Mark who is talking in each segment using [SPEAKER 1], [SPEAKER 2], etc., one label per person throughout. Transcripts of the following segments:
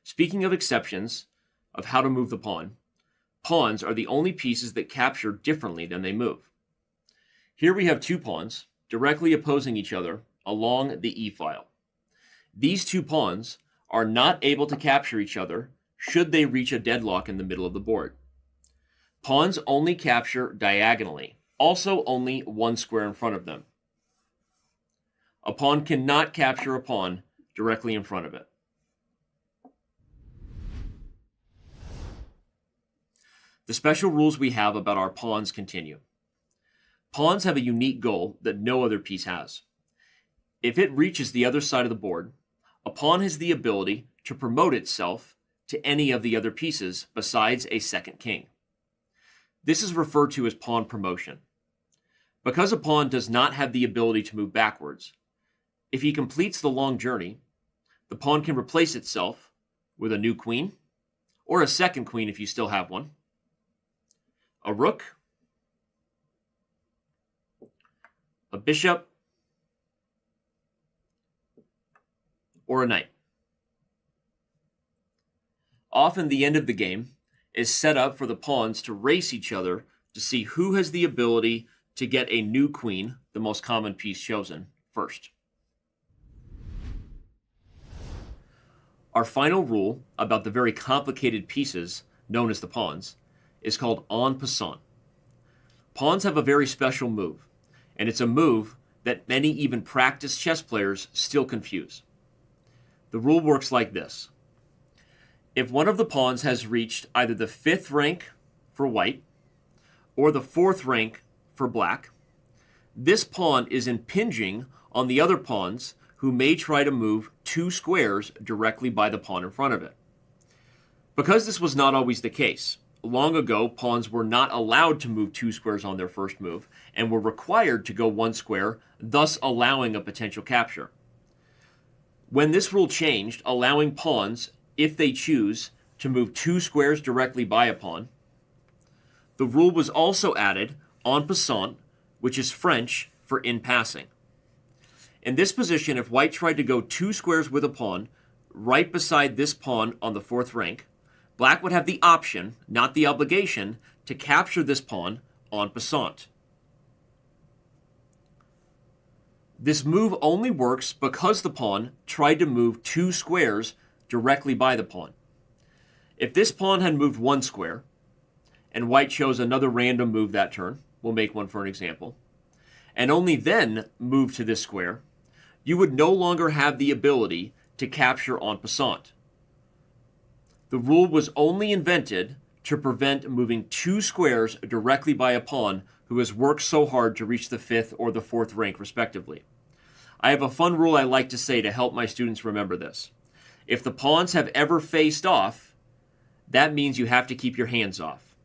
[SPEAKER 1] Speaking of exceptions of how to move the pawn, pawns are the only pieces that capture differently than they move. Here we have two pawns directly opposing each other along the e-file. These two pawns are not able to capture each other should they reach a deadlock in the middle of the board. Pawns only capture diagonally, also only one square in front of them. A pawn cannot capture a pawn directly in front of it. The special rules we have about our pawns continue. Pawns have a unique goal that no other piece has. If it reaches the other side of the board, a pawn has the ability to promote itself to any of the other pieces besides a second king. This is referred to as pawn promotion. Because a pawn does not have the ability to move backwards, if he completes the long journey, the pawn can replace itself with a new queen, or a second queen if you still have one, a rook, a bishop, or a knight. Often the end of the game is set up for the pawns to race each other to see who has the ability to get a new queen, the most common piece chosen, first. Our final rule about the very complicated pieces known as the pawns is called en passant. Pawns have a very special move, and it's a move that many even practiced chess players still confuse. The rule works like this. If one of the pawns has reached either the 5th rank for white or the 4th rank for black, this pawn is impinging on the other pawns who may try to move 2 squares directly by the pawn in front of it. Because this was not always the case, long ago pawns were not allowed to move 2 squares on their first move and were required to go 1 square, thus allowing a potential capture. When this rule changed, allowing pawns, if they choose, to move 2 squares directly by a pawn, the rule was also added en passant, which is French for in passing. In this position, if white tried to go 2 squares with a pawn right beside this pawn on the 4th rank, black would have the option, not the obligation, to capture this pawn en passant. This move only works because the pawn tried to move 2 squares directly by the pawn. If this pawn had moved 1 square, and white chose another random move that turn, we'll make one for an example, and only then moved to this square, you would no longer have the ability to capture en passant. The rule was only invented to prevent moving 2 squares directly by a pawn who has worked so hard to reach the 5th or the 4th rank respectively. I have a fun rule I like to say to help my students remember this. If the pawns have ever faced off, that means you have to keep your hands off.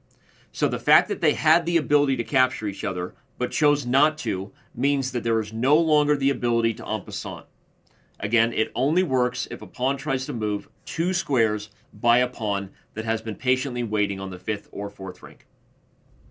[SPEAKER 1] So the fact that they had the ability to capture each other but chose not to means that there is no longer the ability to en passant. Again, it only works if a pawn tries to move 2 squares by a pawn that has been patiently waiting on the 5th or 4th rank.